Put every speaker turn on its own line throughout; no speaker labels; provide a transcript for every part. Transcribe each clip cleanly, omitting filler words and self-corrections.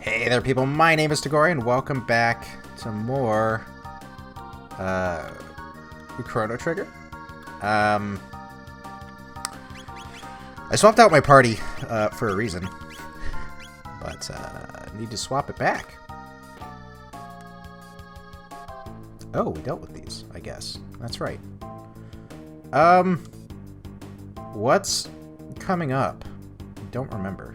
Hey there, people. My name is Tagori, and welcome back to more Chrono Trigger. I swapped out my party for a reason, but I need to swap it back. Oh, we dealt with these, I guess. That's right. What's coming up? I don't remember.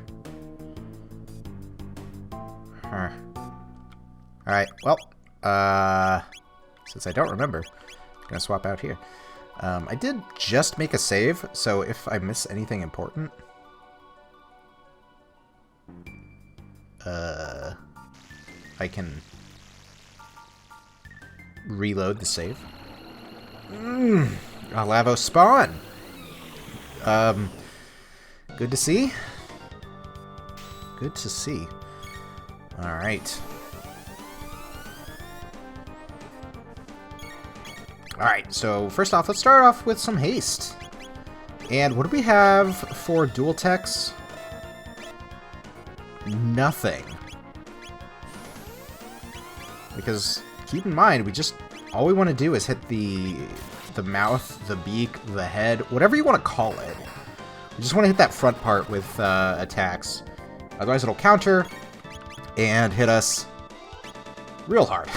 Alright, well, since I don't remember, I'm gonna swap out here. I did just make a save, so if I miss anything important, I can reload the save. A Lavo spawn! Good to see. Good to see. Alright. Alright, so first off, let's start off with some haste. And what do we have for dual techs? Nothing. Because, keep in mind, all we want to do is hit the mouth, the beak, the head, whatever you want to call it. We just want to hit that front part with attacks. Otherwise it'll counter and hit us real hard.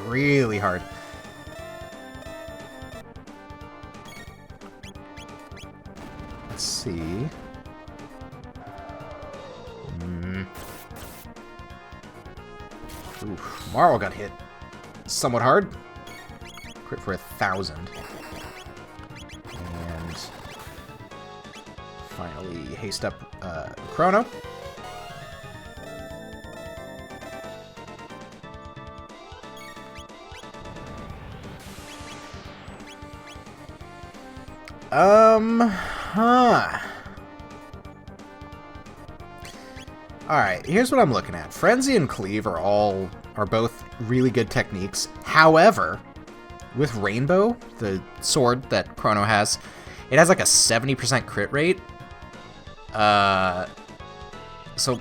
Really hard. Let's see. Oof, Marl got hit somewhat hard. Crit for 1,000. And finally haste up Chrono. Alright, here's what I'm looking at. Frenzy and Cleave are both really good techniques. However, with Rainbow, the sword that Chrono has, it has like a 70% crit rate. So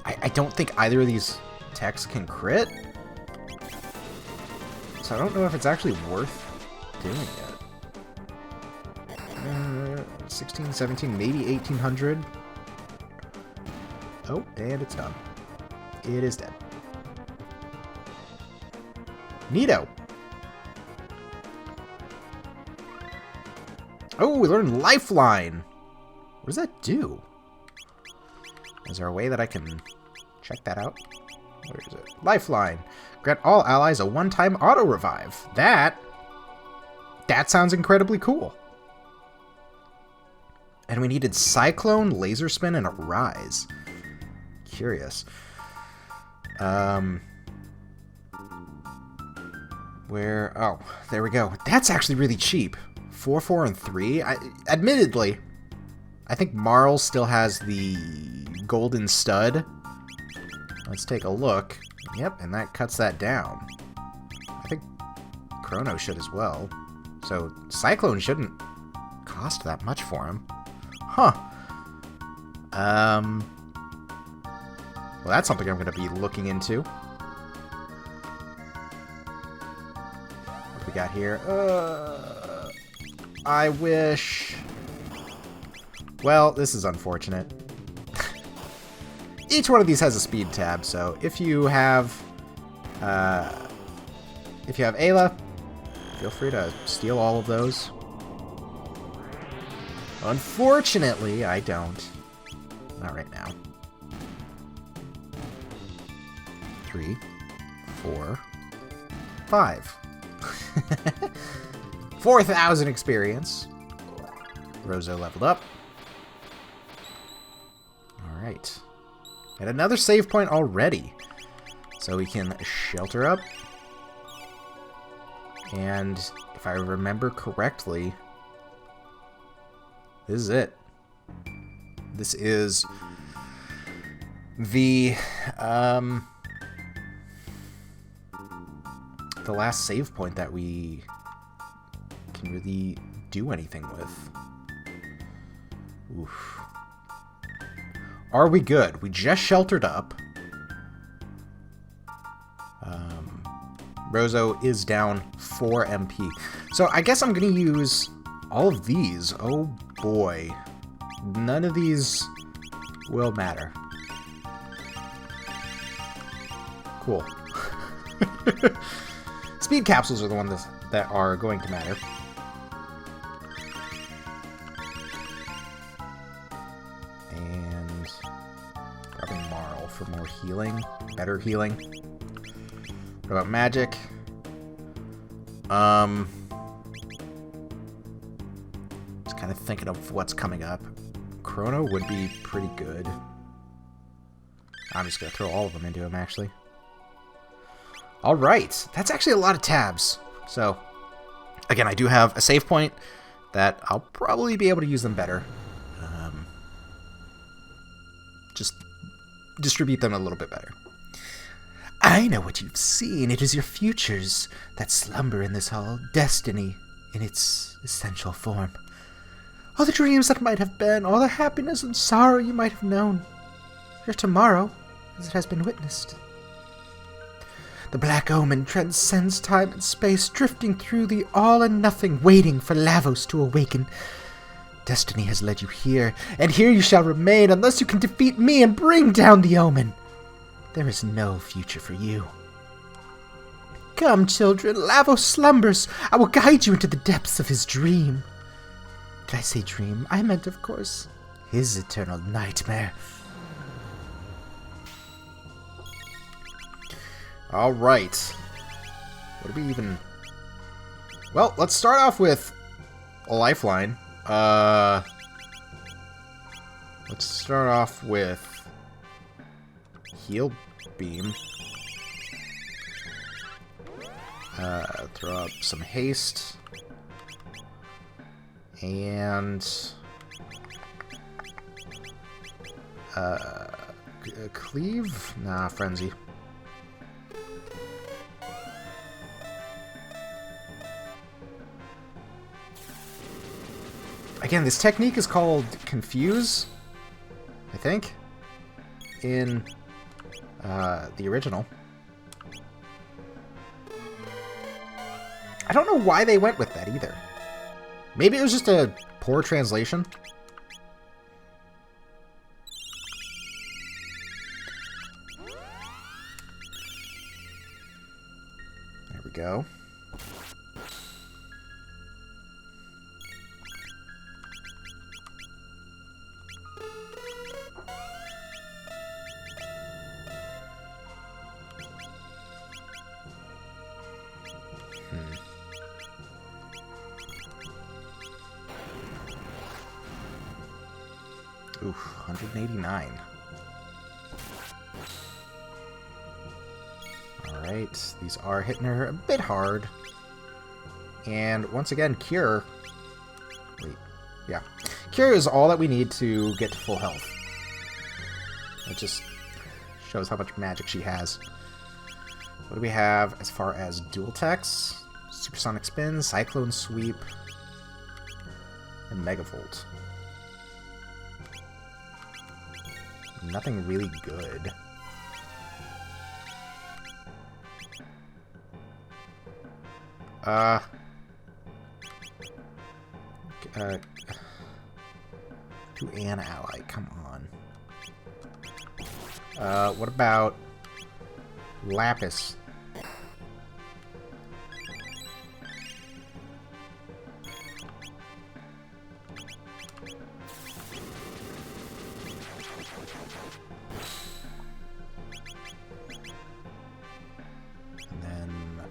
I don't think either of these techs can crit. So I don't know if it's actually worth doing it. 16, 17, maybe 1,800. Oh, and it's done. It is dead. Neato. Oh, we learned Lifeline. What does that do? Is there a way that I can check that out? Where is it? Lifeline. Grant all allies a one-time auto-revive. That sounds incredibly cool. And we needed Cyclone, Laser Spin, and a Rise. Curious. Where? Oh, there we go. That's actually really cheap. 4, 4, and 3. Admittedly, I think Marl still has the Golden Stud. Let's take a look. Yep, and that cuts that down. I think Chrono should as well. So Cyclone shouldn't cost that much for him. Huh. Well, that's something I'm going to be looking into. What do we got here? I wish... Well, this is unfortunate. Each one of these has a speed tab, so if you have Ayla, feel free to steal all of those. Unfortunately, I don't. Not right now. 3, 4, 5. 4,000 experience. Rozo leveled up. Alright. And another save point already. So we can shelter up. And if I remember correctly, this is it. This is the last save point that we can really do anything with. Oof. Are we good? We just sheltered up. Rozo is down 4 MP. So I guess I'm going to use all of these. Oh boy. None of these will matter. Cool. Speed capsules are the ones that are going to matter. And probably Marl for more healing, better healing. What about magic? Just kind of thinking of what's coming up. Chrono would be pretty good. I'm just going to throw all of them into him, actually. Alright, that's actually a lot of tabs. So, again, I do have a save point that I'll probably be able to use them better. Just distribute them a little bit better. I know what you've seen. It is your futures that slumber in this hall. Destiny in its essential form. All the dreams that might have been, all the happiness and sorrow you might have known. Your tomorrow, as it has been witnessed. The Black Omen transcends time and space, drifting through the all and nothing, waiting for Lavos to awaken. Destiny has led you here, and here you shall remain unless you can defeat me and bring down the Omen. There is no future for you. Come, children, Lavos slumbers. I will guide you into the depths of his dream. Did I say dream? I meant, of course, his eternal nightmare. Alright. What do we even... Well, let's start off with a lifeline. Let's start off with heal beam. Throw up some haste. And cleave? Nah, frenzy. Again, this technique is called Confuse, I think, in the original. I don't know why they went with that either. Maybe it was just a poor translation. There we go. Oof, 189. Alright, these are hitting her a bit hard. And once again, Cure... Wait, yeah. Cure is all that we need to get to full health. It just shows how much magic she has. What do we have as far as dual techs? Supersonic Spin, Cyclone Sweep, and Megavolt. Nothing really good. To an ally, come on. What about Lapis?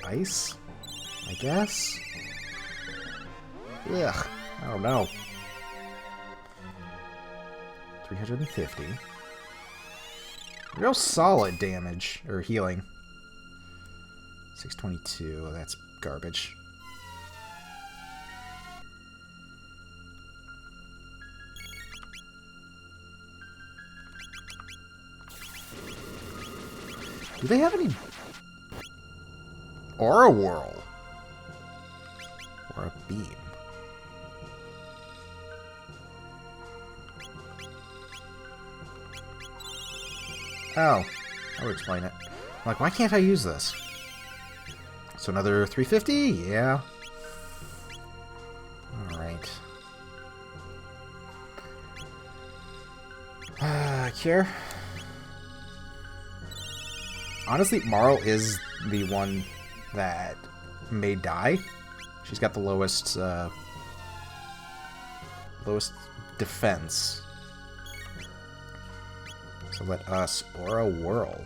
Ice, I guess? Ugh, I don't know. 350. Real solid damage, or healing. 622, that's garbage. Do they have any... Aura Whirl. Or a beam. Oh. That would explain it. I'm like, why can't I use this? So another 350? Yeah. Alright. Cure. Honestly, Marl is the one that may die. She's got the lowest defense. So let us Aura Whirl.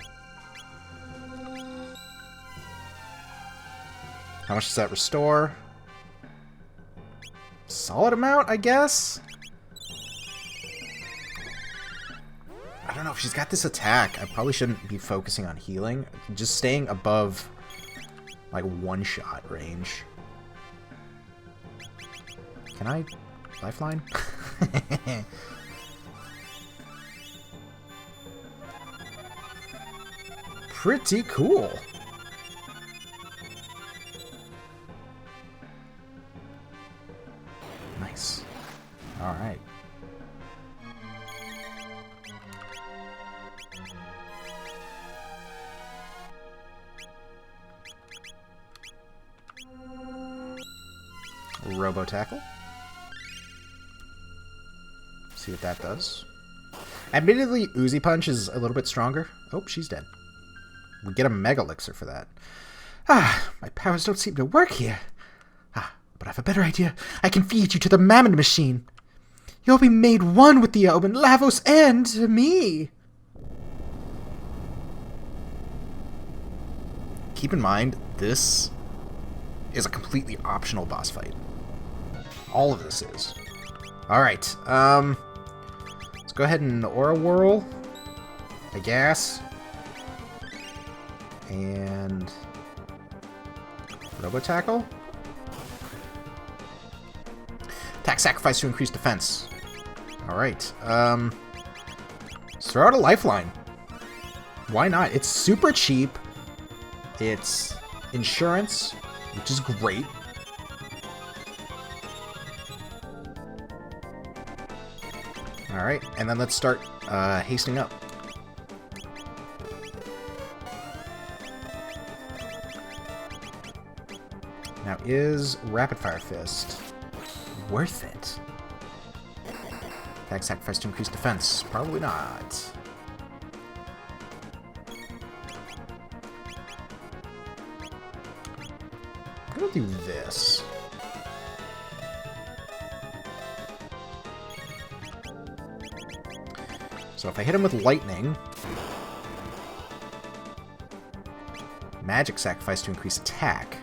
How much does that restore? Solid amount, I guess? I don't know if she's got this attack. I probably shouldn't be focusing on healing. Just staying above, like, one-shot range. Can I lifeline? Pretty cool. Nice. All right. Robo Tackle. See what that does. Admittedly, Uzi Punch is a little bit stronger. Oh, she's dead. We get a Mega Elixir for that. Ah, my powers don't seem to work here. Ah, but I have a better idea. I can feed you to the Mammon Machine. You'll be made one with the Omen, Lavos, and me. Keep in mind, this is a completely optional boss fight. All of this is. Alright, let's go ahead and Aura Whirl, I guess. And Robo Tackle. Attack sacrifice to increase defense. Alright, let's throw out a lifeline. Why not? It's super cheap. It's insurance, which is great. Alright, and then let's start hastening up. Now, is Rapid Fire Fist worth it? Attack sacrifice to increase defense. Probably not. I'm gonna do this. So if I hit him with lightning, magic sacrifice to increase attack.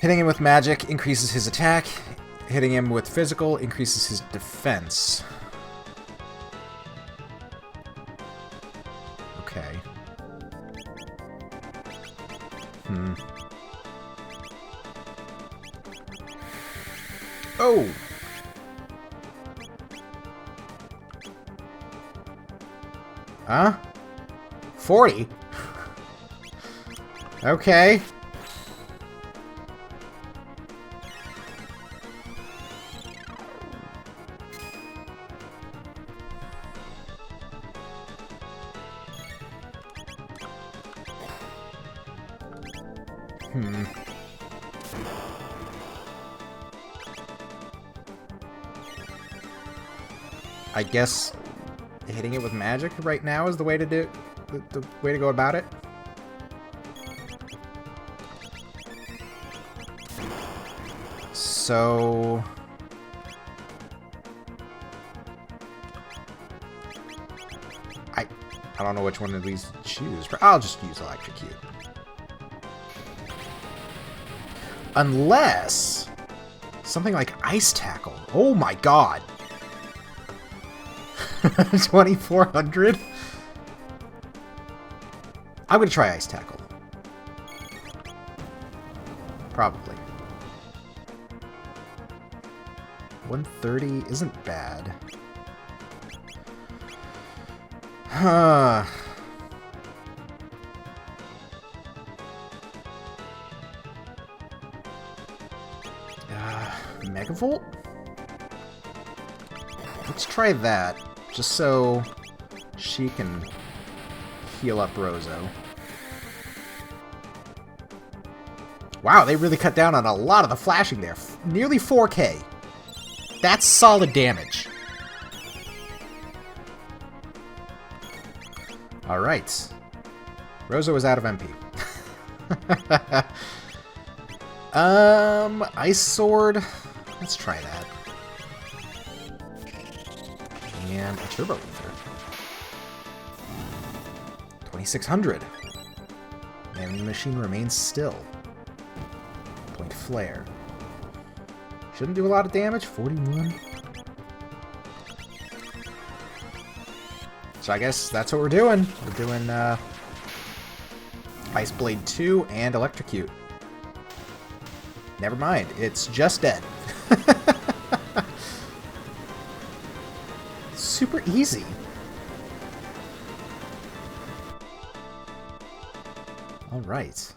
Hitting him with magic increases his attack. Hitting him with physical increases his defense. Okay. Oh! Huh? 40? Okay. I guess hitting it with magic right now is the way to do the way to go about it. So I don't know which one of these to choose. I'll just use Electrocute. Unless something like Ice Tackle. Oh my god. 2400? I'm gonna try Ice Tackle. Probably. 130 isn't bad. Huh. Megavolt? Let's try that, just so she can heal up Rozo. Wow, they really cut down on a lot of the flashing there. Nearly 4K. That's solid damage. Alright. Rozo is out of MP. Ice Sword. Let's try that. And a Turbo Ether. 2600. And the machine remains still. Point Flare. Shouldn't do a lot of damage. 41. So I guess that's what we're doing. We're doing Ice Blade 2 and Electrocute. Never mind. It's just dead. Super easy. All right.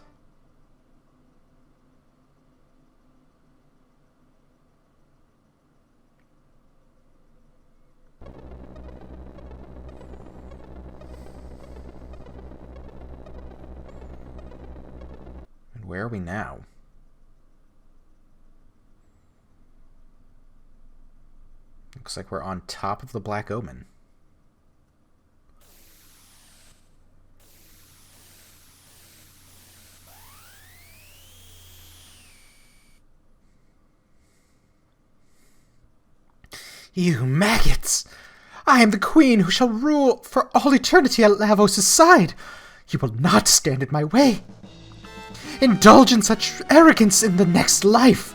And where are we now? Looks like we're on top of the Black Omen. You maggots! I am the queen who shall rule for all eternity at Lavos' side. You will not stand in my way. Indulge in such arrogance in the next life.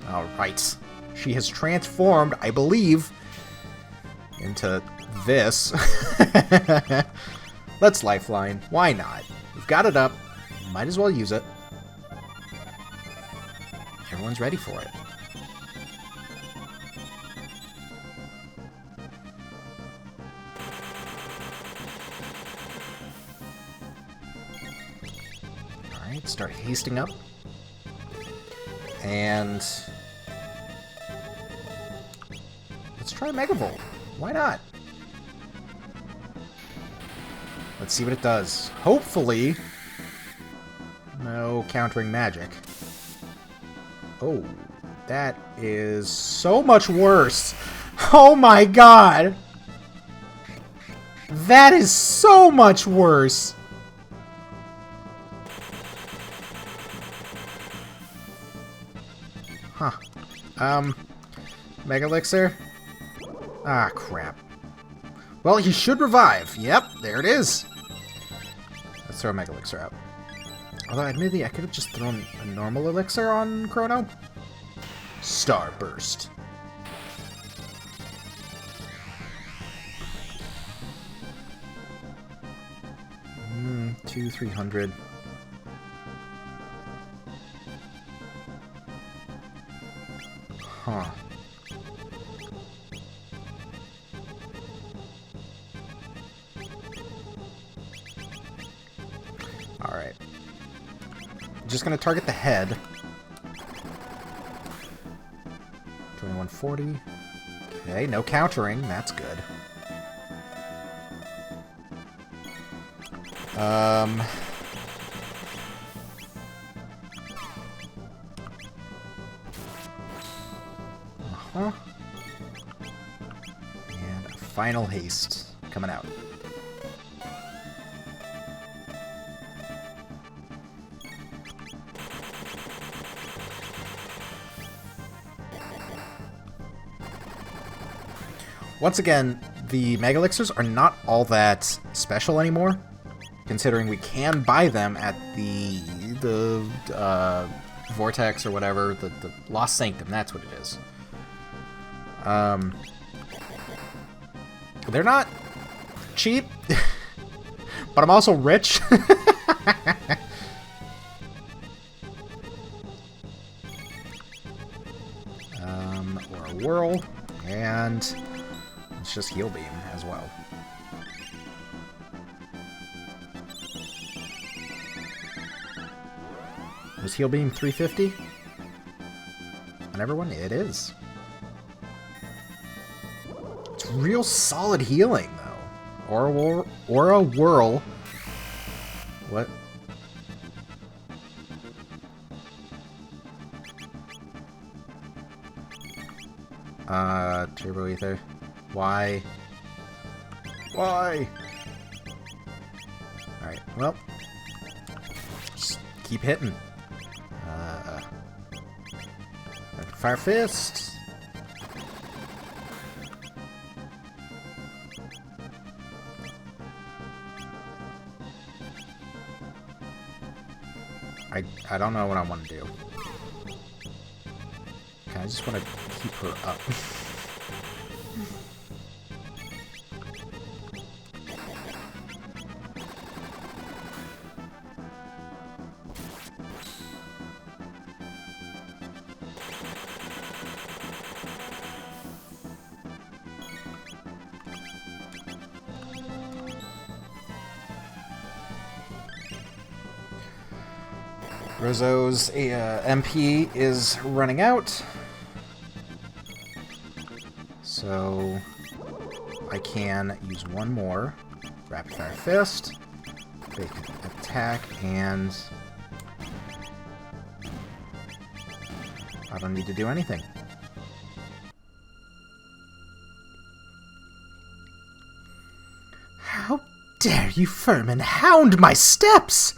Alright. She has transformed, I believe, into this. Let's Lifeline. Why not? We've got it up. Might as well use it. Everyone's ready for it. Alright, start hasting up. And let's try Megavolt. Why not? Let's see what it does. Hopefully, no countering magic. Oh, that is so much worse. Oh my god. That is so much worse. Huh. Mega Elixir? Ah, crap. Well, he should revive. Yep, there it is. Let's throw Mega Elixir out. Although, admittedly, I could have just thrown a normal Elixir on Chrono. Starburst. 300. Huh. Alright. Just gonna target the head. 2140. Okay, no countering. That's good. Uh-huh. And a final haste coming out. Once again, the Mega Elixirs are not all that special anymore, considering we can buy them at the Vortex or whatever, the Lost Sanctum, that's what it is. They're not cheap, but I'm also rich. Or a Whirl, and it's just Heal Beam as well. Was Heal Beam 350? On everyone? It is. It's real solid healing, though. Aura Whirl. What? Turbo Ether. Why? Why? Alright, well. Just keep hitting. Fire Fist! I don't know what I want to do. I just want to keep her up. Rozo's MP is running out, so I can use one more Rapid Fire Fist, fake attack, and I don't need to do anything. How dare you, Furman, hound my steps!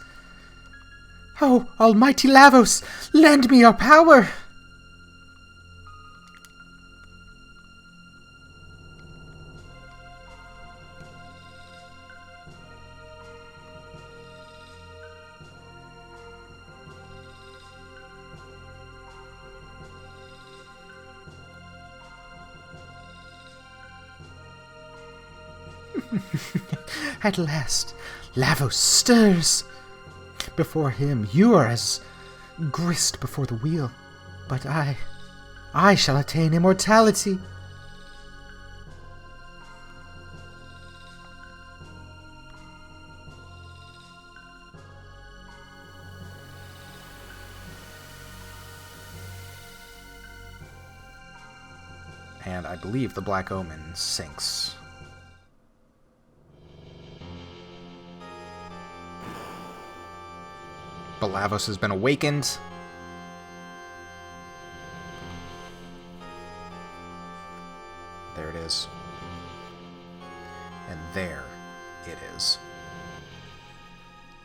Oh, almighty Lavos, lend me your power! At last, Lavos stirs. Before him, you are as grist before the wheel. But I shall attain immortality. And I believe the Black Omen sinks. But Lavos has been awakened. There it is. And there it is.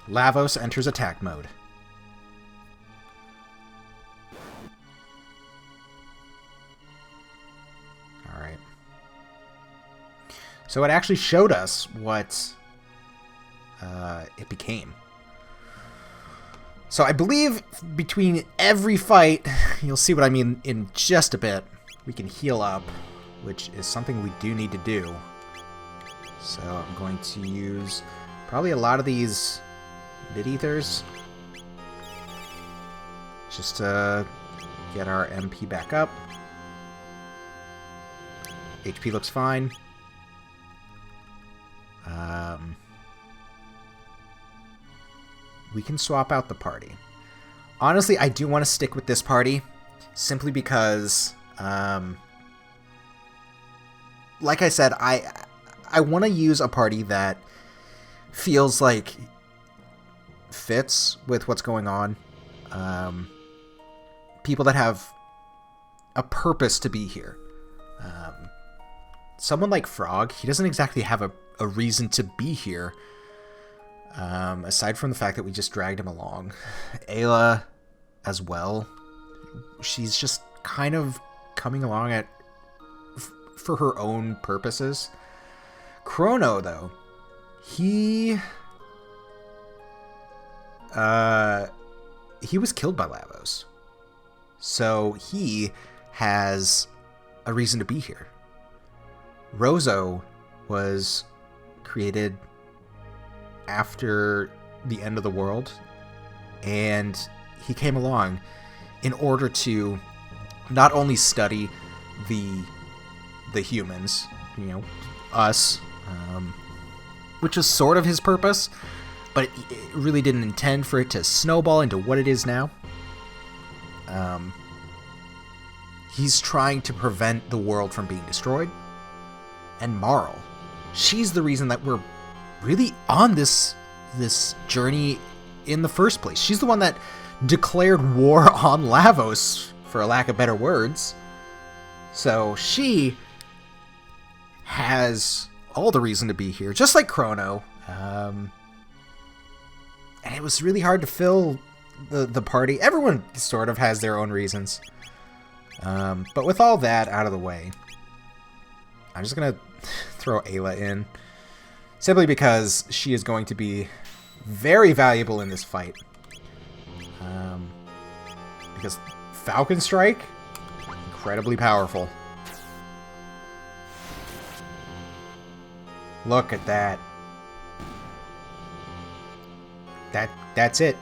Lavos enters attack mode. Alright. So it actually showed us what it became. So I believe between every fight, you'll see what I mean in just a bit, we can heal up, which is something we do need to do. So I'm going to use probably a lot of these mid-ethers just to get our MP back up. HP looks fine. We can swap out the party. Honestly, I do want to stick with this party, simply because, like I said, I want to use a party that feels like fits with what's going on. People that have a purpose to be here. Someone like Frog, he doesn't exactly have a reason to be here. Aside from the fact that we just dragged him along. Ayla as well. She's just kind of coming along for her own purposes. Chrono, though, he was killed by Lavos. So he has a reason to be here. Rozo was created after the end of the world, and he came along in order to not only study the humans, you know, us, which is sort of his purpose, but it really didn't intend for it to snowball into what it is now. He's trying to prevent the world from being destroyed. And Marl, she's the reason that we're really on this journey in the first place. She's the one that declared war on Lavos, for a lack of better words. So she has all the reason to be here, just like Chrono. And it was really hard to fill the party. Everyone sort of has their own reasons. But with all that out of the way, I'm just going to throw Ayla in. Simply because she is going to be very valuable in this fight. Because Falcon Strike, incredibly powerful. Look at that. That's it.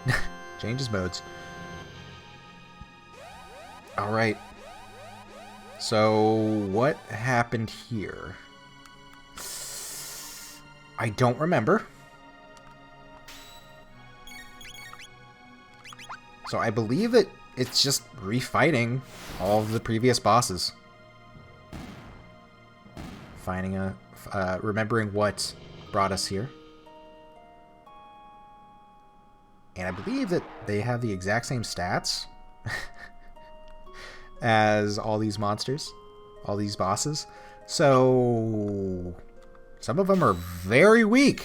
Changes modes. Alright. So, what happened here? I don't remember. So I believe that it's just refighting all of the previous bosses. Remembering what brought us here. And I believe that they have the exact same stats as all these monsters, all these bosses. So some of them are very weak.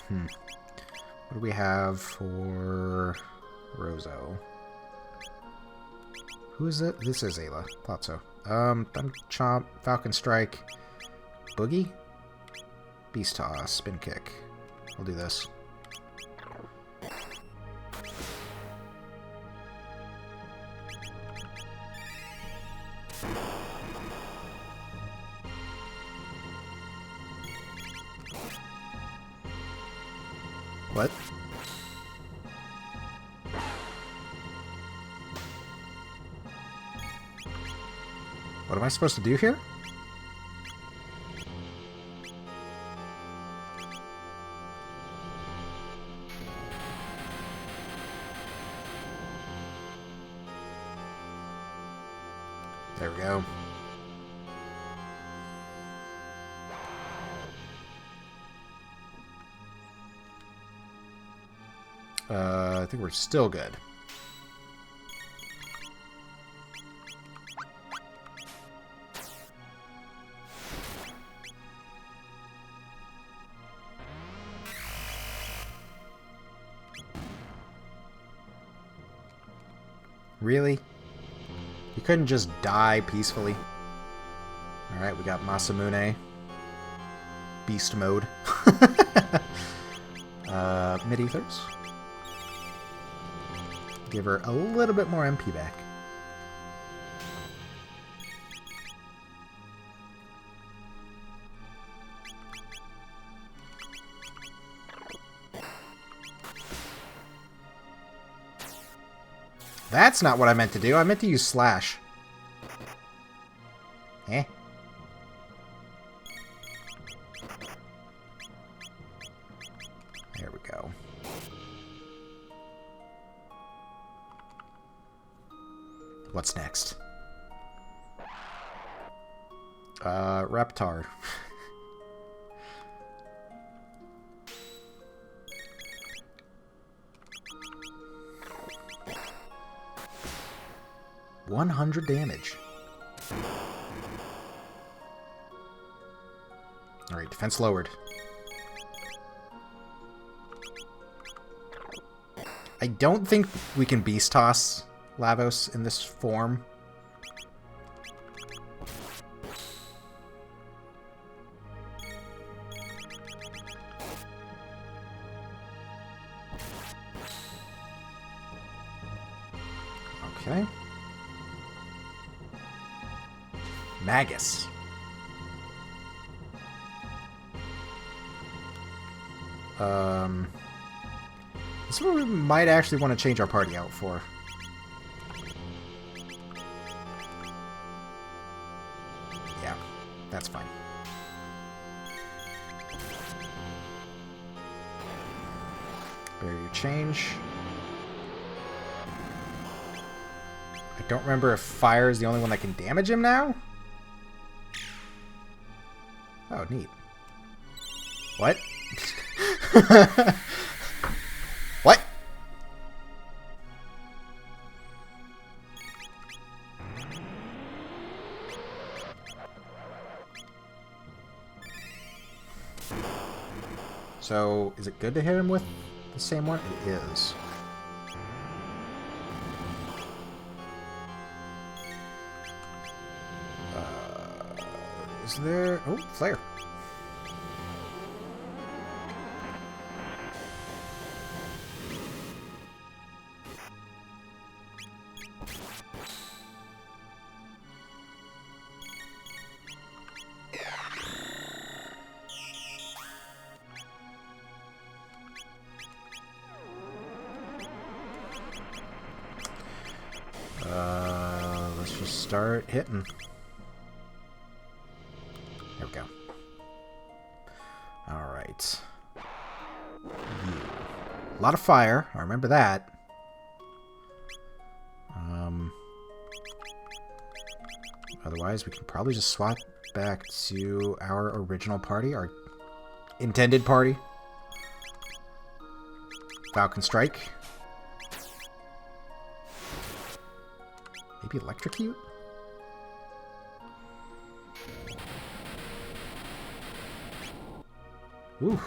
What do we have for Rozo? Who is it? This is Ayla. Thought so. Thumb Chomp, Falcon Strike, Boogie, Beast Toss, Spin Kick. We'll do this. What? What am I supposed to do here? There we go. I think we're still good. Really? You couldn't just die peacefully? Alright, we got Masamune. Beast mode. Mid-ethers. Give her a little bit more MP back. That's not what I meant to do. I meant to use Slash. Eh? There we go. What's next? Reptar. $100 damage. Alright, defense lowered. I don't think we can Beast Toss Lavos in this form. Okay. Magus. This is what we might actually want to change our party out for. Yeah. That's fine. Barrier change. I don't remember if fire is the only one that can damage him now? Oh, neat. What? What? So, is it good to hit him with the same one? It is. Is there... Oh, flare. Let's just start hitting. There we go. Alright. A lot of fire. I remember that. Otherwise, we can probably just swap back to our original party, our intended party. Falcon Strike. Maybe Electrocute? Ooh.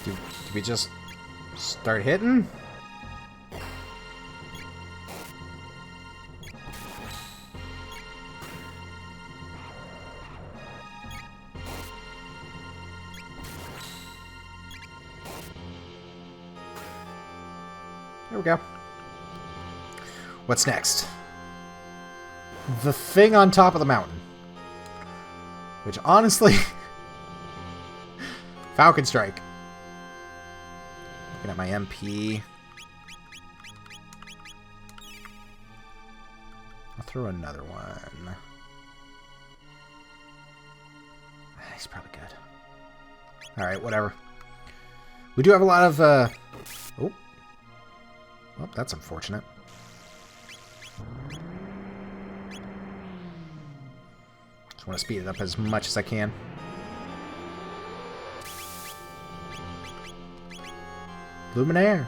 Do we just start hitting? There we go. What's next? The thing on top of the mountain. Which, honestly... Falcon Strike. Looking at my MP. I'll throw another one. He's probably good. Alright, whatever. We do have a lot of... Oh. Well, that's unfortunate. Just want to speed it up as much as I can. Luminaire.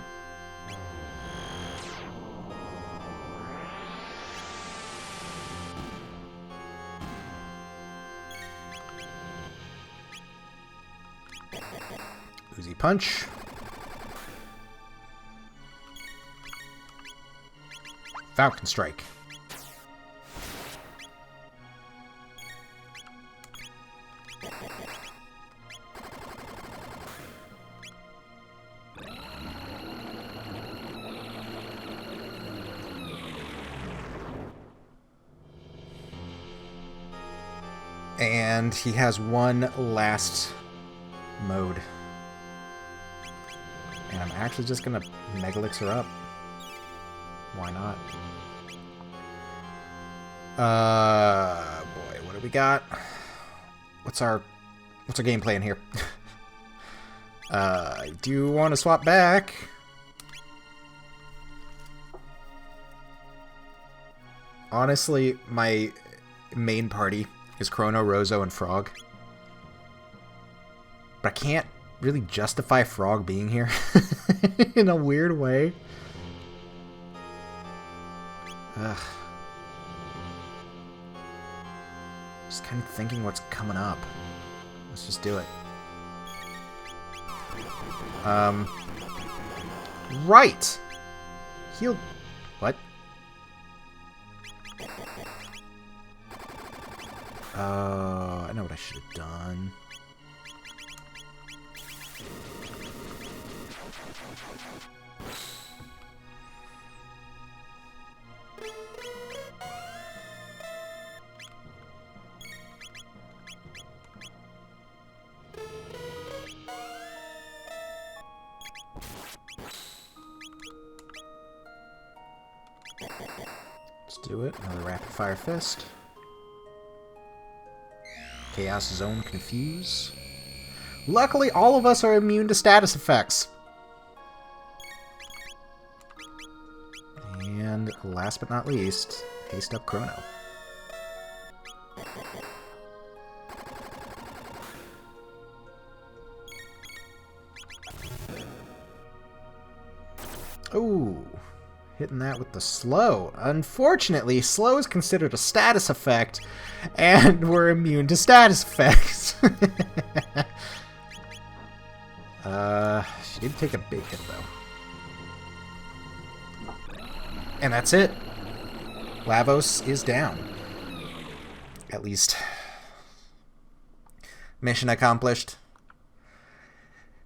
Uzi Punch. Falcon Strike. And he has one last mode. And I'm actually just gonna Megalix her up. Why not? Boy, what do we got? What's our game plan here? I do want to swap back. Honestly, my main party is Chrono, Rozo, and Frog. But I can't really justify Frog being here in a weird way. Ugh. Just kind of thinking what's coming up. Let's just do it. Right! Heal... What? I know what I should have done. Let's do it. Another rapid fire fist. Chaos Zone Confuse. Luckily, all of us are immune to status effects. And last but not least, haste up Chrono. Ooh, hitting that with the slow. Unfortunately, slow is considered a status effect, and we're immune to status effects. She did take a big hit, though. And that's it. Lavos is down. At least. Mission accomplished.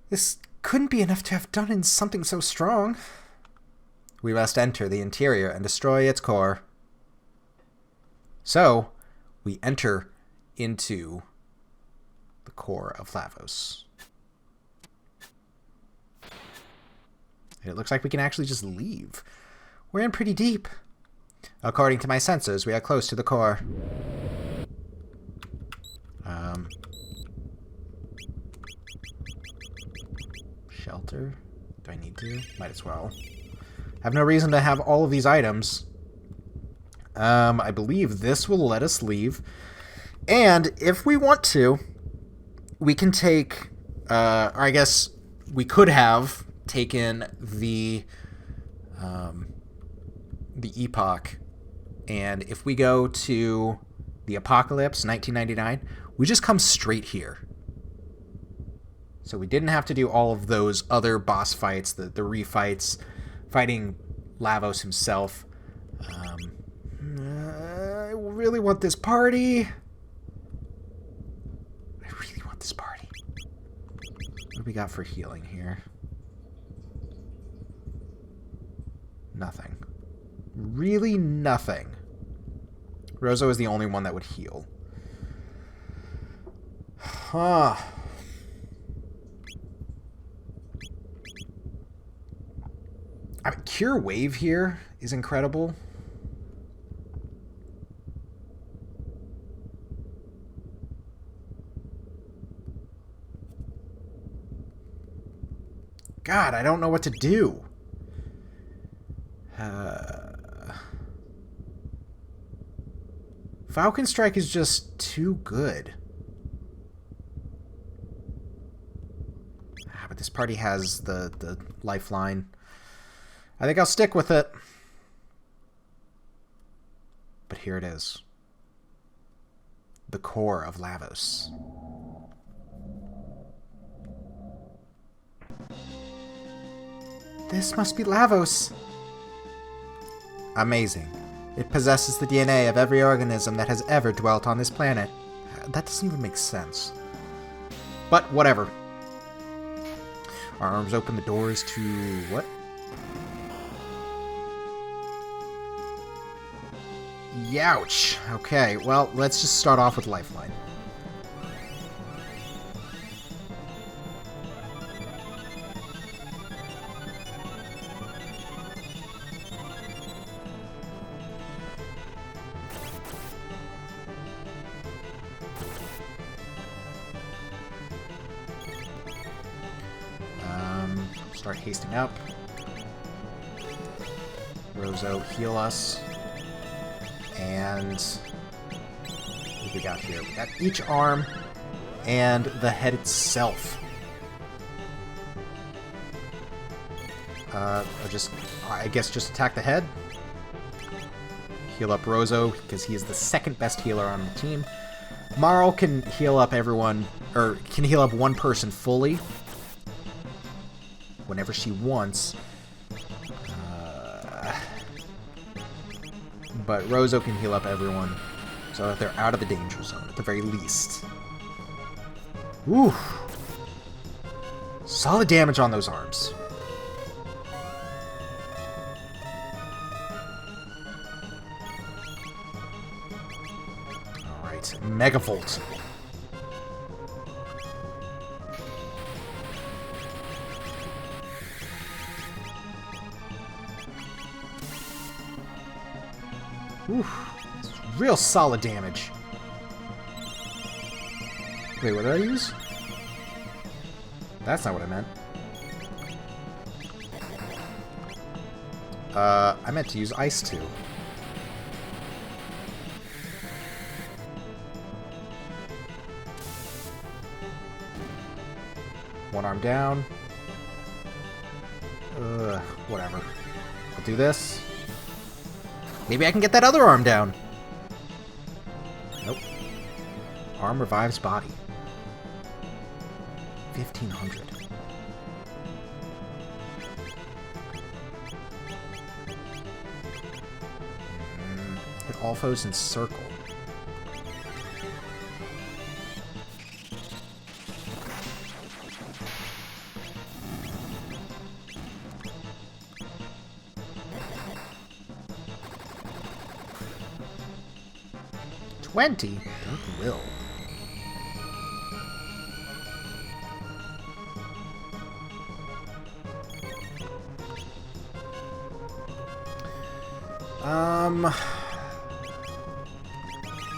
This couldn't be enough to have done in something so strong. We must enter the interior and destroy its core. So, we enter into the core of Lavos. And it looks like we can actually just leave. We're in pretty deep. According to my sensors, we are close to the core. Shelter? Do I need to? Might as well. Have no reason to have all of these items. I believe this will let us leave. And if we want to, we can take, or I guess we could have taken the Epoch. And if we go to the Apocalypse 1999, we just come straight here. So we didn't have to do all of those other boss fights, the refights, fighting Lavos himself. I really want this party. I really want this party. What do we got for healing here? Nothing. Really nothing. Rozo is the only one that would heal. Huh. I mean, Cure Wave here is incredible. God, I don't know what to do. Falcon Strike is just too good. But this party has the lifeline. I think I'll stick with it. But here it is. The core of Lavos. This must be Lavos. Amazing. It possesses the DNA of every organism that has ever dwelt on this planet. That doesn't even make sense. But whatever. Our arms open the doors to what? Youch. Okay, well, let's just start off with Lifeline. Start hasting up. Rozo, heal us. And what do we got here? We got each arm and the head itself. I guess just attack the head. Heal up Rozo, because he is the second best healer on the team. Marl can heal up everyone, or can heal up one person fully whenever she wants. But Rozo can heal up everyone so that they're out of the danger zone, at the very least. Ooh. Solid damage on those arms. Alright, Megavolt. Oof. It's real solid damage. Wait, what did I use? That's not what I meant. I meant to use Ice too. One arm down. Whatever. I'll do this. Maybe I can get that other arm down. Nope. Arm revives body. 1500. Hit all foes in circle. Dark Will.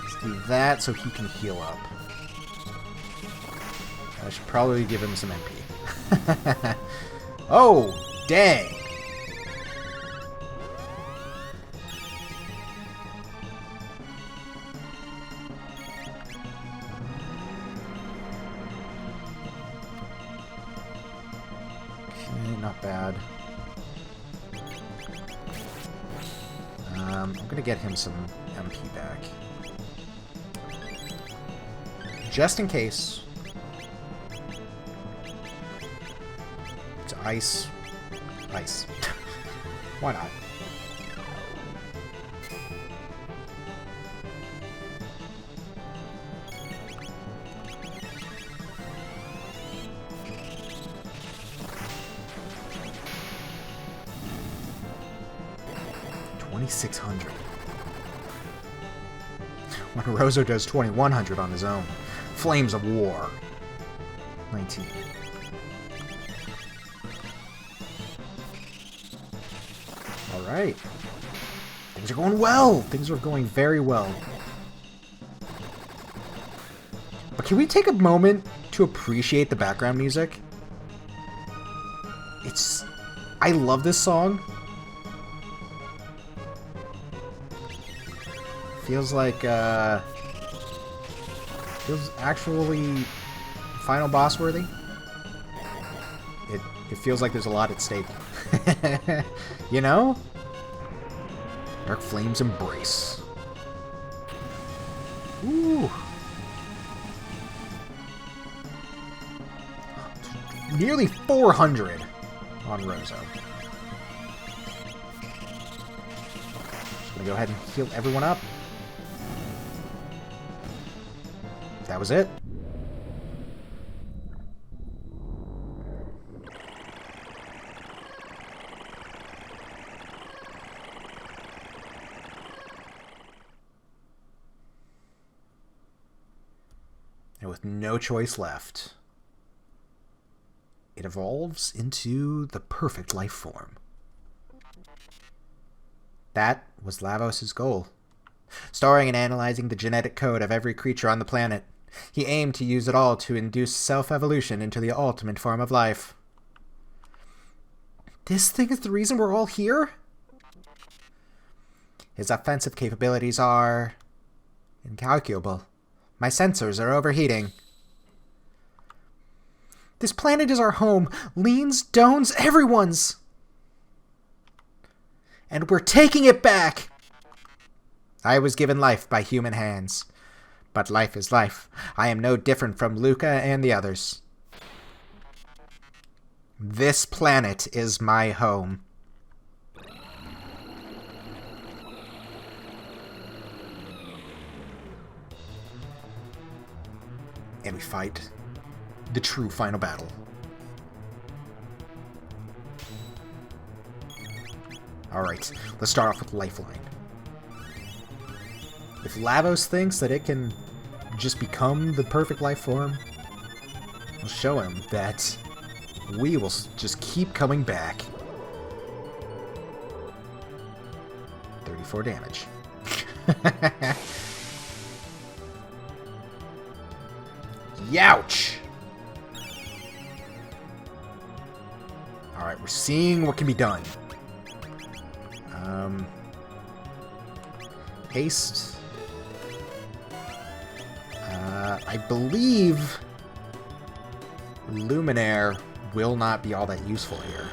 Let's do that so he can heal up. I should probably give him some MP. Oh, dang! Not bad. I'm gonna get him some MP back. Just in case. It's ice. Ice. Why not? $2,600. When Rozo does 2,100 on his own. Flames of War. 19. Alright. Things are going well! Things are going very well. But can we take a moment to appreciate the background music? I love this song. Feels like, feels actually final boss worthy. It feels like there's a lot at stake. You know? Dark Flames Embrace. Ooh. Nearly 400 on Rozo. Just gonna go ahead and heal everyone up. That was it. And with no choice left, it evolves into the perfect life form. That was Lavos' goal. Storing and analyzing the genetic code of every creature on the planet, he aimed to use it all to induce self-evolution into the ultimate form of life. This thing is the reason we're all here? His offensive capabilities are incalculable. My sensors are overheating. This planet is our home. Lean's, Doan's, everyone's. And we're taking it back. I was given life by human hands. But life is life. I am no different from Luca and the others. This planet is my home. And we fight the true final battle. Alright, let's start off with Lifeline. If Lavos thinks that it can just become the perfect life form, we'll show him that we will just keep coming back. 34 damage. Youch! Alright, we're seeing what can be done. Haste. I believe Luminaire will not be all that useful here.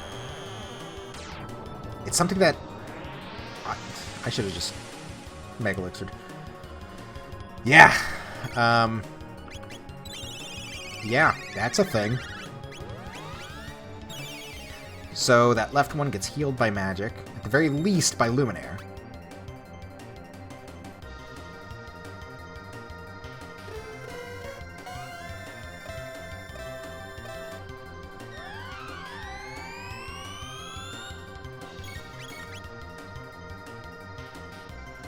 It's something that I should have just Mega Elixir'd. Yeah. Yeah, that's a thing. So that left one gets healed by magic, at the very least by Luminaire.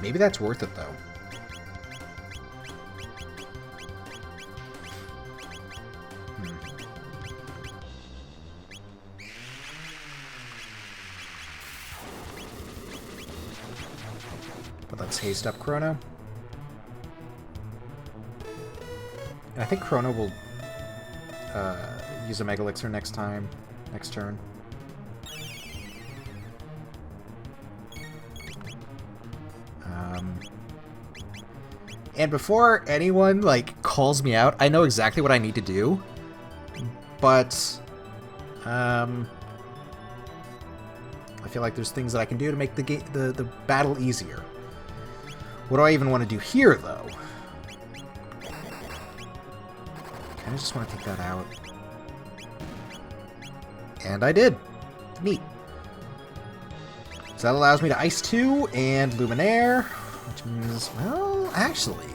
Maybe that's worth it, though. But let's haste up Chrono. And I think Chrono will use a Mega Elixir next turn. And before anyone, like, calls me out, I know exactly what I need to do. But, I feel like there's things that I can do to make the battle easier. What do I even want to do here, though? I kind of just want to take that out. And I did. Neat. So that allows me to Ice 2 and Luminaire, which means, well, actually,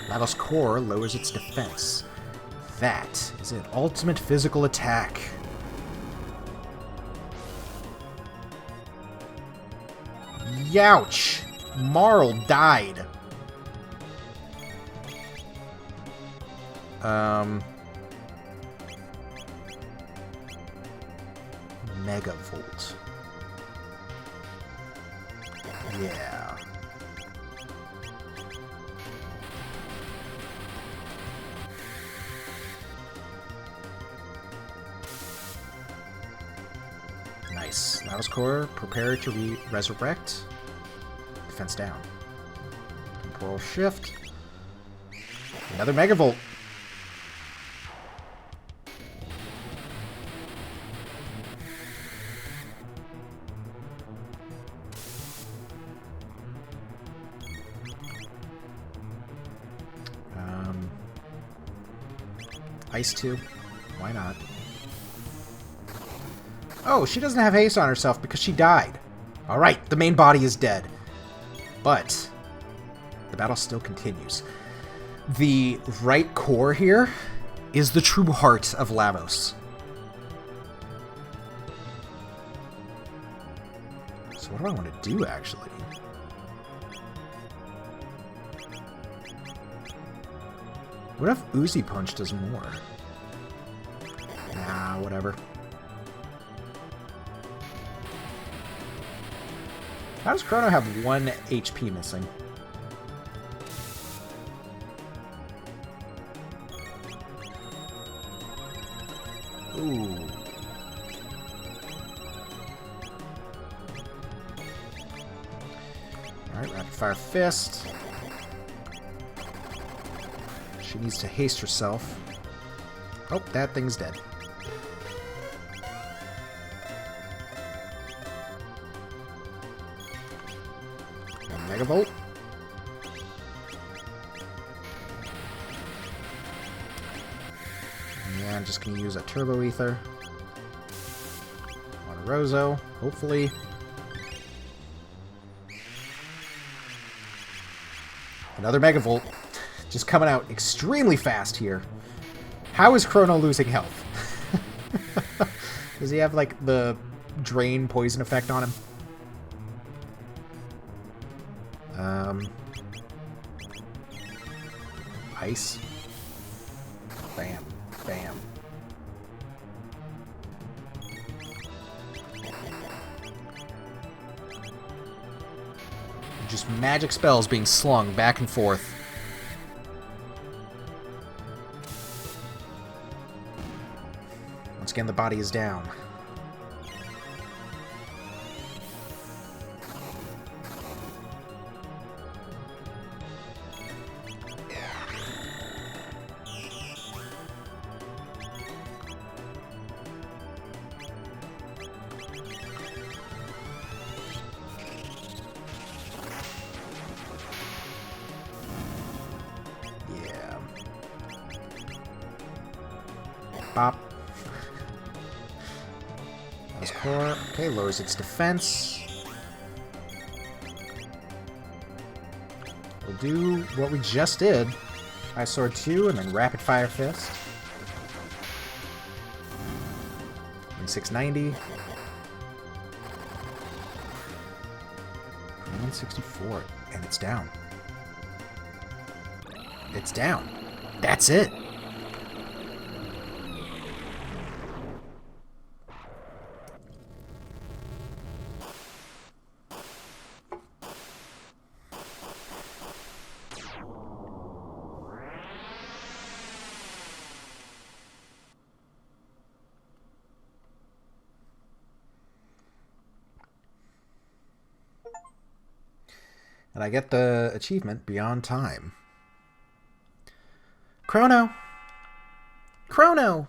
Lavos Core lowers its defense. That is an ultimate physical attack. Youch! Marl died. Megavolt. Yeah. Nice. Lavos Core, prepare to resurrect. Defense down. Temporal shift. Another Megavolt. Ice 2. Why not? Oh, she doesn't have haste on herself because she died. Alright, the main body is dead. But the battle still continues. The right core here is the true heart of Lavos. So what do I want to do, actually? What if Uzi Punch does more? Nah, whatever. How does Chrono have 1 HP missing? Ooh. Alright, Rapid Fire Fist. She needs to haste herself. Oh, that thing's dead. Megavolt. Yeah, I'm just going to use a Turbo Ether. On a Rozo, hopefully. Another Megavolt. Just coming out extremely fast here. How is Chrono losing health? Does he have, like, the drain poison effect on him? Ice. Bam. Bam. Just magic spells being slung back and forth. Once again, the body is down. Pop. That's core. Okay, lowers its defense. We'll do what we just did. Ice Sword 2 and then Rapid Fire Fist. And 690. 164. And it's down. It's down. That's it. And I get the achievement Beyond Time. Chrono! Chrono!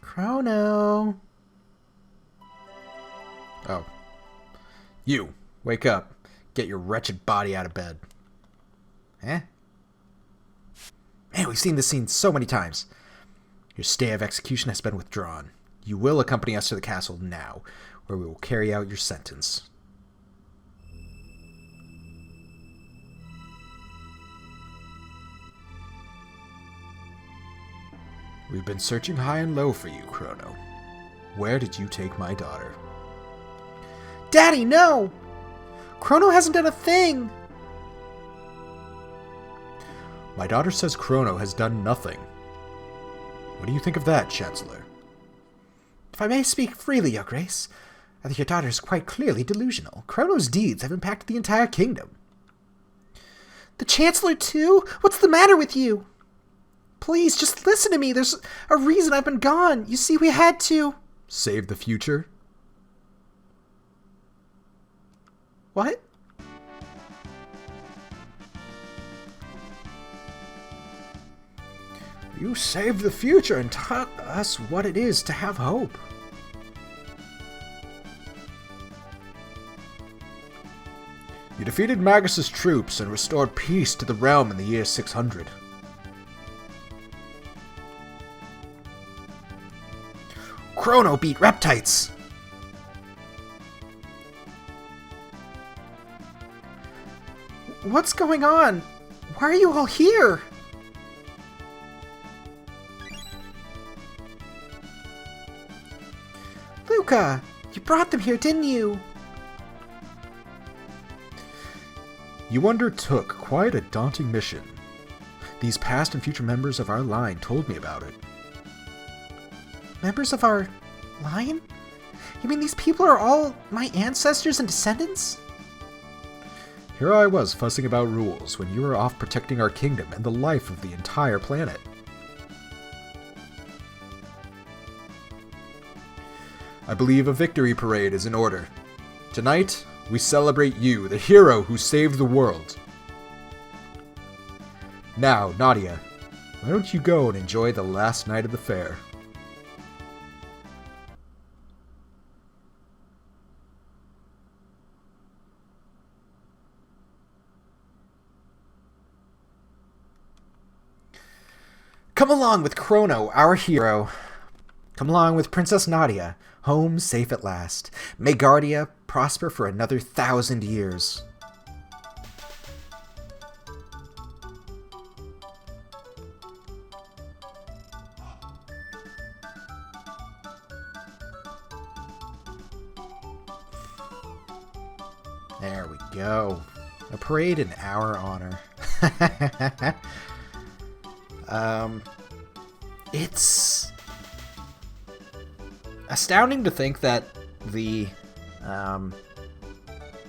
Chrono! Oh. You, wake up. Get your wretched body out of bed. Eh? Man, we've seen this scene so many times. Your stay of execution has been withdrawn. You will accompany us to the castle now, where we will carry out your sentence. We've been searching high and low for you, Chrono. Where did you take my daughter? Daddy, no! Chrono hasn't done a thing! My daughter says Chrono has done nothing. What do you think of that, Chancellor? If I may speak freely, Your Grace, I think your daughter is quite clearly delusional. Chrono's deeds have impacted the entire kingdom. The Chancellor too? What's the matter with you? Please, just listen to me. There's a reason I've been gone. You see, we had to... Save the future? What? You saved the future and taught us what it is to have hope. You defeated Magus's troops and restored peace to the realm in the year 600. Chrono beat Reptites! What's going on? Why are you all here? Luca, you brought them here, didn't you? You undertook quite a daunting mission. These past and future members of our line told me about it. Members of our line? You mean these people are all my ancestors and descendants? Here I was fussing about rules when you were off protecting our kingdom and the life of the entire planet. I believe a victory parade is in order. Tonight, we celebrate you, the hero who saved the world. Now, Nadia, why don't you go and enjoy the last night of the fair? Come along with Chrono, our hero. Come along with Princess Nadia, home safe at last. May Guardia prosper for another 1,000 years. There we go. A parade in our honor. It's astounding to think that the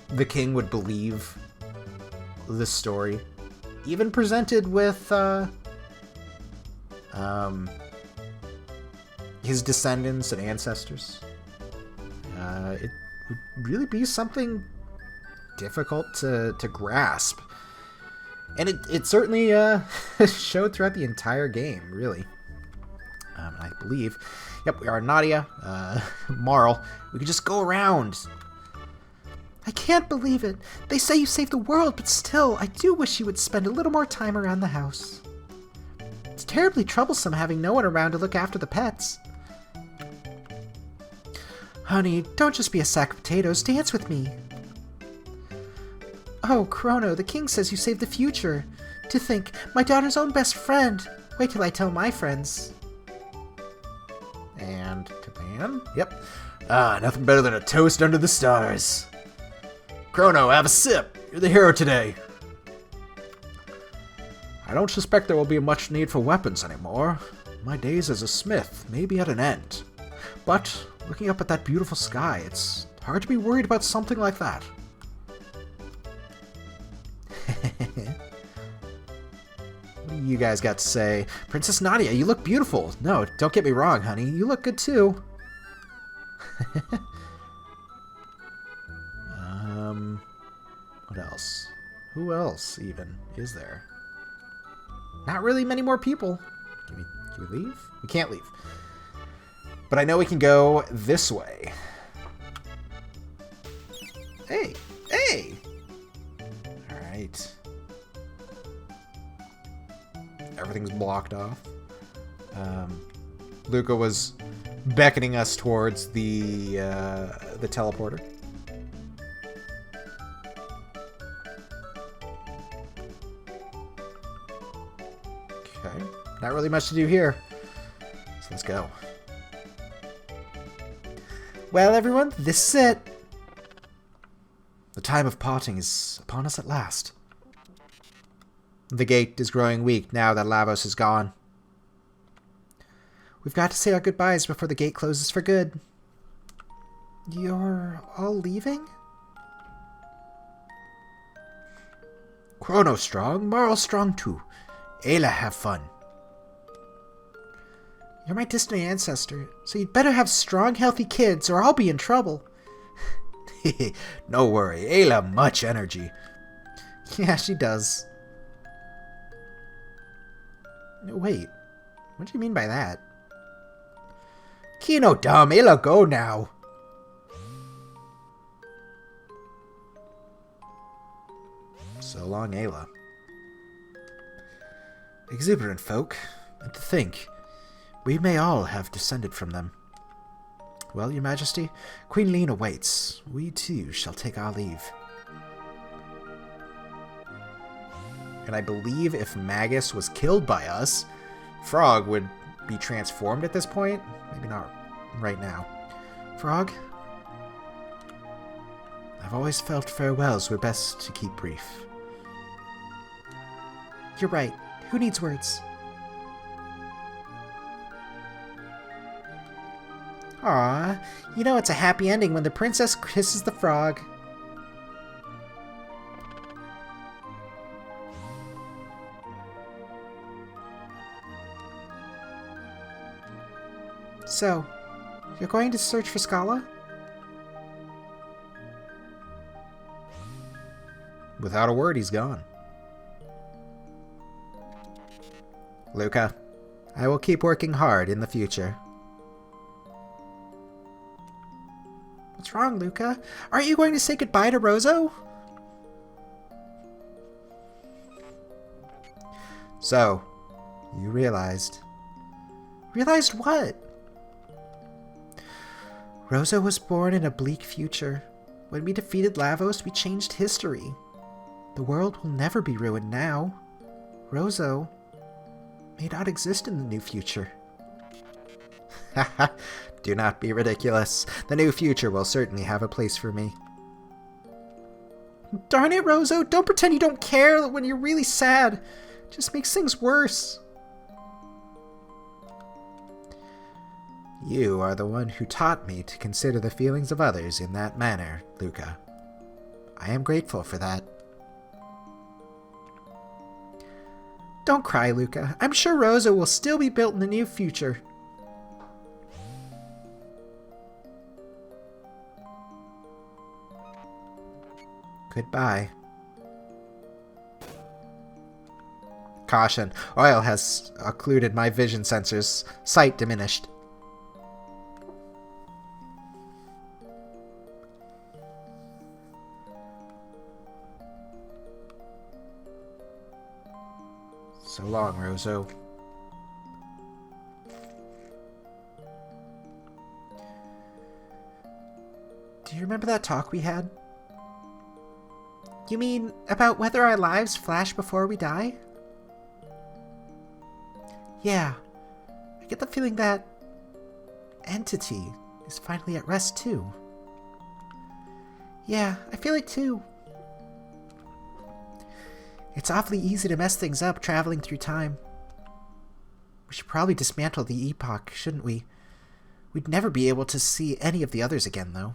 the king would believe this story, even presented with his descendants and ancestors. It would really be something difficult to grasp. And it certainly showed throughout the entire game, really. I believe, yep, we are Nadia, Marl. We could just go around. I can't believe it. They say you saved the world, but still, I do wish you would spend a little more time around the house. It's terribly troublesome having no one around to look after the pets. Honey, don't just be a sack of potatoes. Dance with me. Oh, Chrono, the king says you saved the future. To think, my daughter's own best friend. Wait till I tell my friends. And to Pan. Yep. Nothing better than a toast under the stars. Chrono, have a sip. You're the hero today. I don't suspect there will be much need for weapons anymore. My days as a smith may be at an end. But, looking up at that beautiful sky, it's hard to be worried about something like that. What do you guys got to say? Princess Nadia, you look beautiful. No, don't get me wrong, honey. You look good too. What else? Who else even is there? Not really many more people. Can we leave? We can't leave. But I know we can go this way. Hey! Hey! Alright. Everything's blocked off. Luca was beckoning us towards the teleporter. Okay. Not really much to do here. So let's go. Well, everyone, this is it. The time of parting is upon us at last. The gate is growing weak now that Lavos is gone. We've got to say our goodbyes before the gate closes for good. You're all leaving? Chrono strong, Marl strong too. Ayla, have fun. You're my distant ancestor, so you'd better have strong, healthy kids or I'll be in trouble. No worry, Ayla much energy. Yeah, she does. Wait, what do you mean by that? Kino dumb, Ayla go now. So long, Ayla. Exuberant folk, and to think, we may all have descended from them. Well, your majesty, Queen Lene awaits. We too shall take our leave. And I believe if Magus was killed by us, Frog would be transformed at this point. Maybe not right now. Frog? I've always felt farewells were best to keep brief. You're right. Who needs words? Aw, you know it's a happy ending when the princess kisses the frog. So, you're going to search for Scala? Without a word, he's gone. Luca, I will keep working hard in the future. What's wrong, Luca? Aren't you going to say goodbye to Roso? So, you realized. Realized what? Roso was born in a bleak future. When we defeated Lavos, we changed history. The world will never be ruined now. Roso may not exist in the new future. Haha, do not be ridiculous. The new future will certainly have a place for me. Darn it, Roso, don't pretend you don't care when you're really sad. It just makes things worse. You are the one who taught me to consider the feelings of others in that manner, Luca. I am grateful for that. Don't cry, Luca. I'm sure Rosa will still be built in the near future. Goodbye. Caution. Oil has occluded my vision sensors. Sight diminished. So long, Roso. Do you remember that talk we had? You mean about whether our lives flash before we die? Yeah. I get the feeling that entity is finally at rest too. Yeah, I feel it too. It's awfully easy to mess things up traveling through time. We should probably dismantle the epoch, shouldn't we? We'd never be able to see any of the others again, though.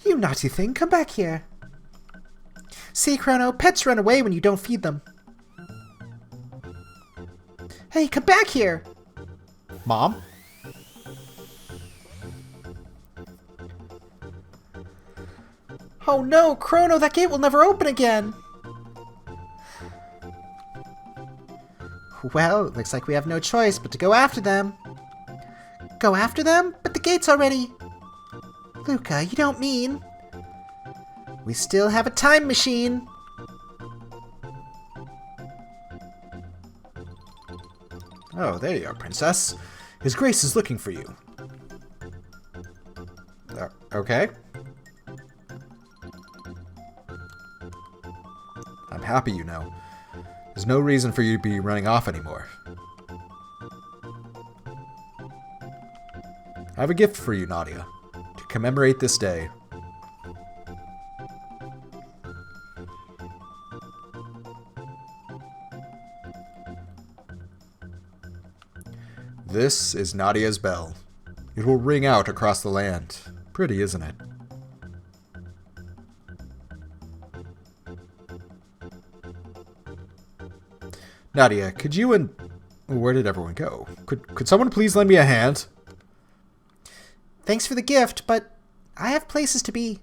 You naughty thing, come back here. See, Chrono, pets run away when you don't feed them. Hey, come back here! Mom? Oh no, Chrono, that gate will never open again! Well, it looks like we have no choice but to go after them. Go after them? But the gate's already... Luca, you don't mean... We still have a time machine! Oh, there you are, Princess. His Grace is looking for you. Okay. I'm happy you know. There's no reason for you to be running off anymore. I have a gift for you, Nadia, to commemorate this day. This is Nadia's bell. It will ring out across the land. Pretty, isn't it? Nadia, could you and... Where did everyone go? Could someone please lend me a hand? Thanks for the gift, but I have places to be.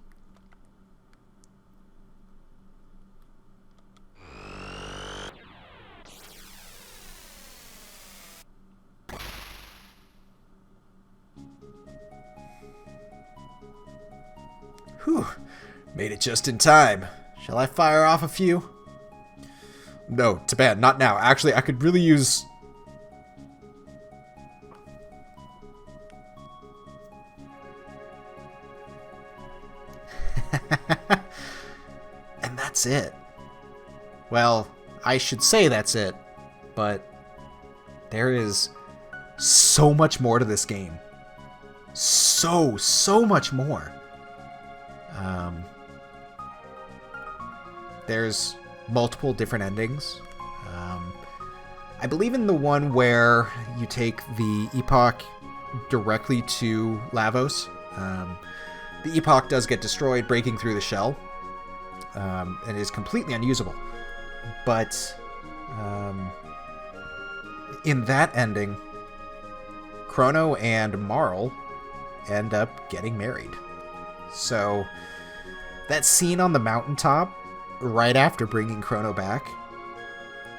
Whew. Made it just in time. Shall I fire off a few? No, Taban, not now. Actually, I could really use... And that's it. Well, I should say that's it, but there is so much more to this game. So much more. There's multiple different endings. I believe in the one where you take the Epoch directly to Lavos. The Epoch does get destroyed, breaking through the shell, and is completely unusable. But in that ending, Chrono and Marl end up getting married. So that scene on the mountaintop, right after bringing Chrono back,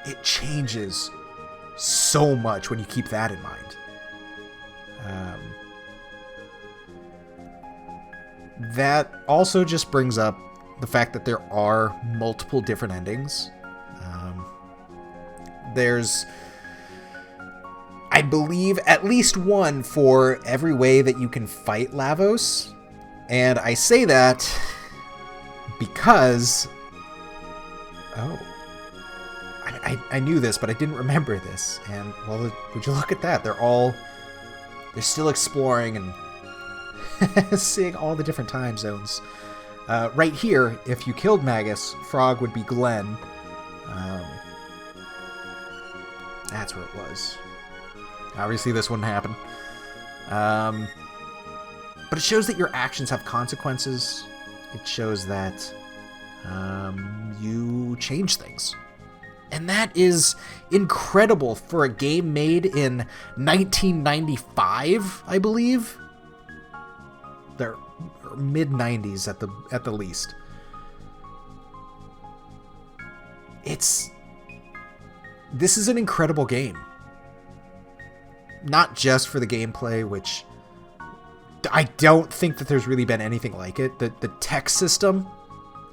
it changes so much when you keep that in mind. That also just brings up the fact that there are multiple different endings. There's, I believe, at least one for every way that you can fight Lavos. And I say that because... Oh. I knew this, but I didn't remember this. And, well, would you look at that? They're still exploring and seeing all the different time zones. Right here, if you killed Magus, Frog would be Glenn. That's where it was. Obviously, this wouldn't happen. But it shows that your actions have consequences. It shows that you change things. And that is incredible for a game made in 1995, I believe. They're mid-90s at the least. This is an incredible game. Not just for the gameplay, which I don't think that there's really been anything like it. The tech system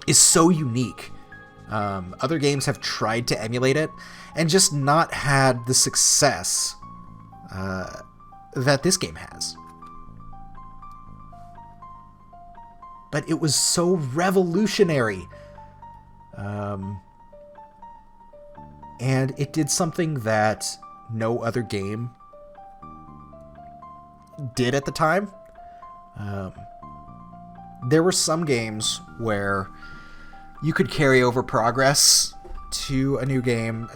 is so unique. Other games have tried to emulate it and just not had the success that this game has. But it was so revolutionary. And it did something that no other game did at the time. There were some games where you could carry over progress to a new game,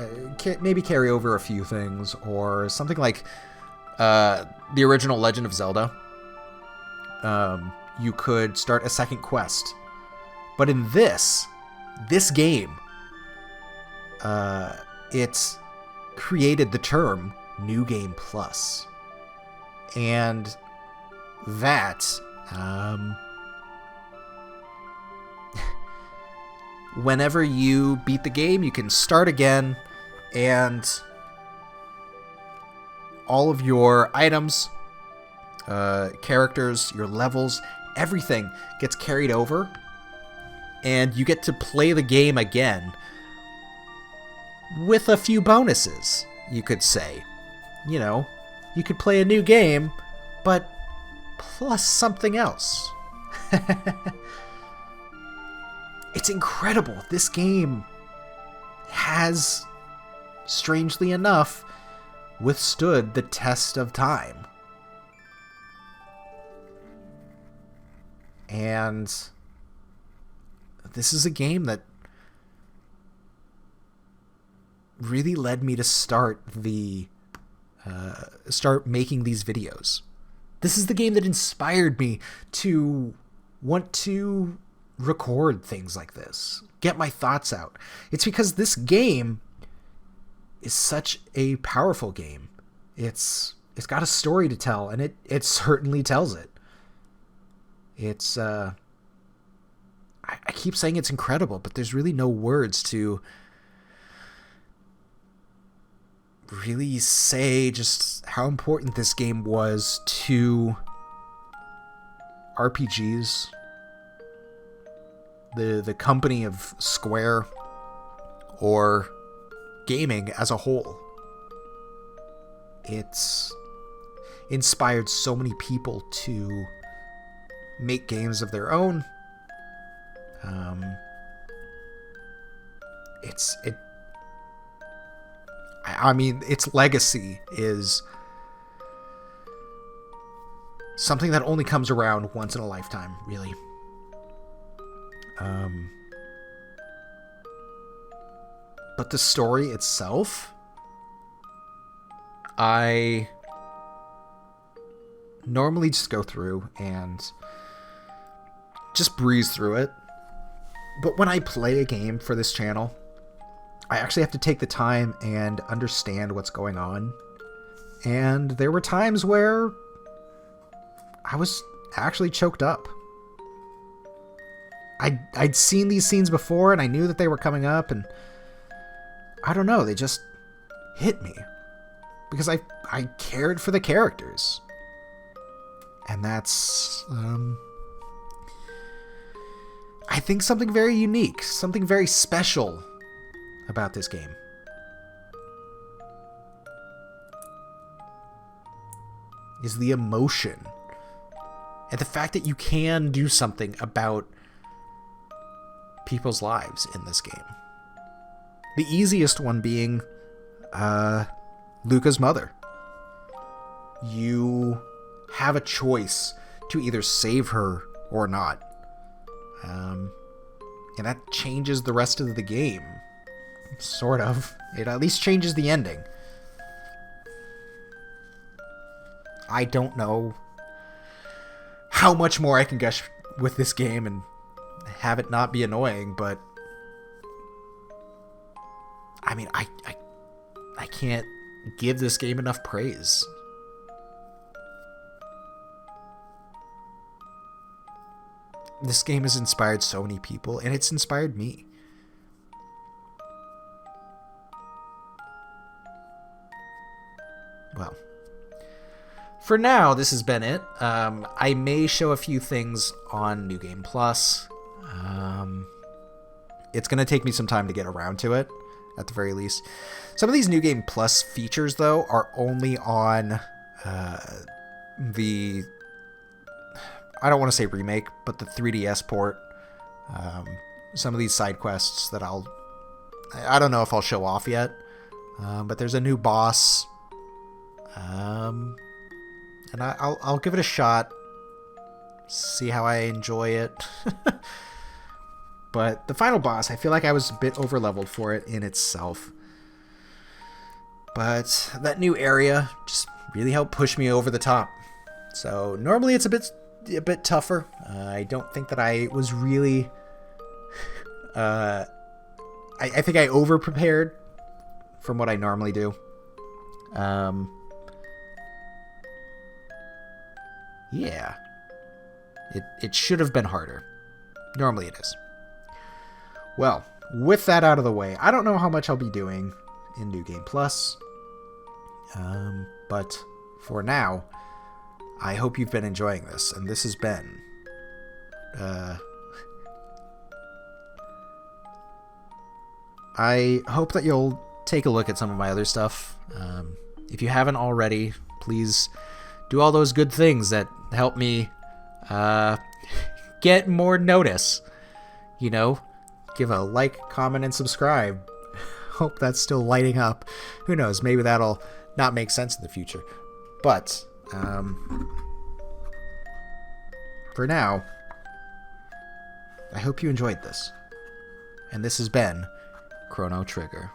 maybe carry over a few things, or something like the original Legend of Zelda. You could start a second quest. But in this game, it created the term New Game Plus. And that, whenever you beat the game, you can start again, and all of your items, characters, your levels, everything gets carried over, and you get to play the game again with a few bonuses, you could say. You know, you could play a new game, but plus something else. It's incredible. This game has, strangely enough, withstood the test of time. And this is a game that really led me to start making these videos. This is the game that inspired me to want to record things like this, get my thoughts out. It's because this game is such a powerful game. It's got a story to tell, and it certainly tells it. It's I keep saying it's incredible, but there's really no words to really say just how important this game was to RPGs, the company of Square, or gaming as a whole. It's inspired so many people to make games of their own. I mean, its legacy is something that only comes around once in a lifetime, really. But the story itself, I normally just go through and just breeze through it. But when I play a game for this channel, I actually have to take the time and understand what's going on. And there were times where I was actually choked up. I'd seen these scenes before, and I knew that they were coming up, and I don't know, they just hit me. Because I cared for the characters. And that's, I think, something very unique, something very special about this game. Is the emotion. And the fact that you can do something about people's lives in this game. The easiest one being Luca's mother. You have a choice to either save her or not. And that changes the rest of the game. Sort of. It at least changes the ending. I don't know how much more I can gush with this game and have it not be annoying, but I mean, I can't give this game enough praise. This game has inspired so many people, and it's inspired me. Well, for now, this has been it. I may show a few things on New Game Plus. It's going to take me some time to get around to it, at the very least. Some of these New Game Plus features, though, are only on the... I don't want to say remake, but the 3DS port. Some of these side quests that I don't know if I'll show off yet. But there's a new boss. And I'll give it a shot. See how I enjoy it. But the final boss, I feel like I was a bit overleveled for it in itself. But that new area just really helped push me over the top. So normally it's a bit tougher. I don't think that I was really... I think I over-prepared from what I normally do. Yeah. It should have been harder. Normally it is. Well, with that out of the way, I don't know how much I'll be doing in New Game Plus. But for now, I hope you've been enjoying this, and this has been... I hope that you'll take a look at some of my other stuff. If you haven't already, please do all those good things that help me get more notice. You know, give a like, comment, and subscribe. Hope that's still lighting up. Who knows, maybe that'll not make sense in the future. But, for now, I hope you enjoyed this. And this has been Chrono Trigger.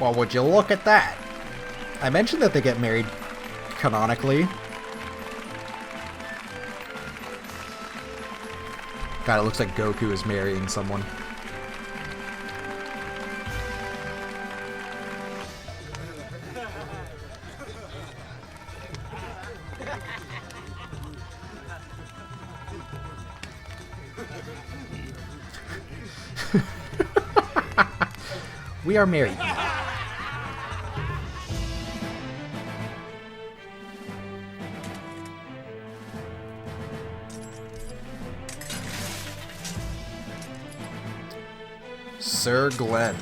Well, would you look at that? I mentioned that they get married canonically. God, it looks like Goku is marrying someone. We are married. Sir Glenn.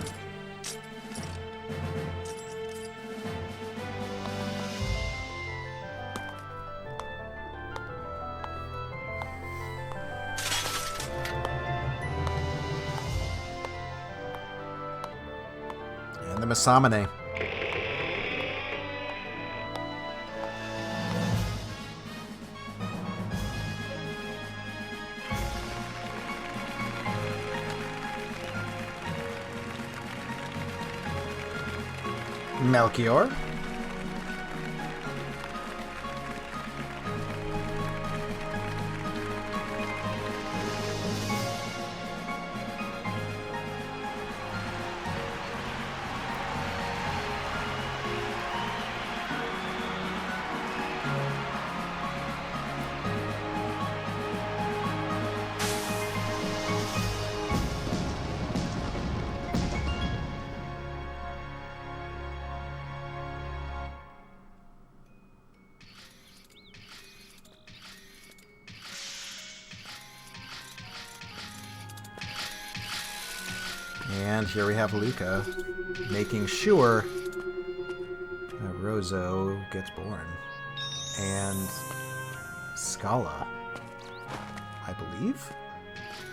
And the Masamune. Melchior. And here we have Luca making sure that Roso gets born. And Scala, I believe?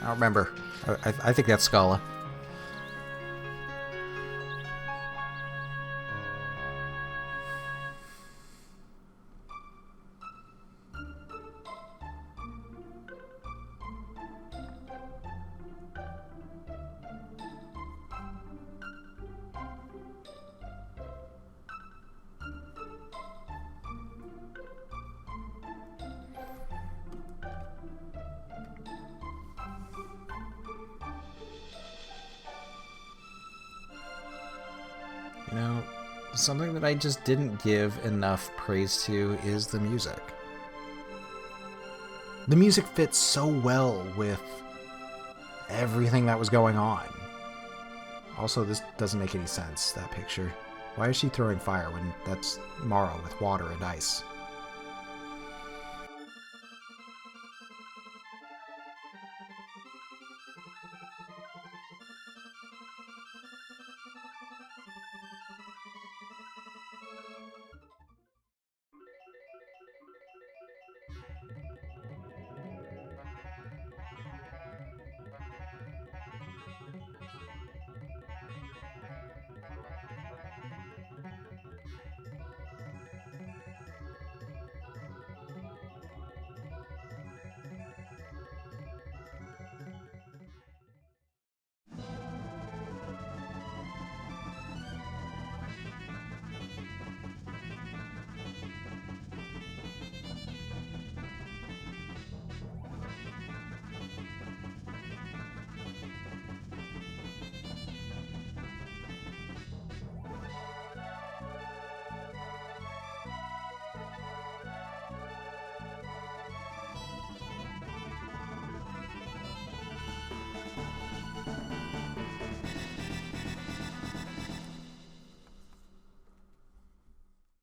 I don't remember. I think that's Scala. You know, something that I just didn't give enough praise to is the music. The music fits so well with everything that was going on. Also, this doesn't make any sense, that picture. Why is she throwing fire when that's Marle with water and ice?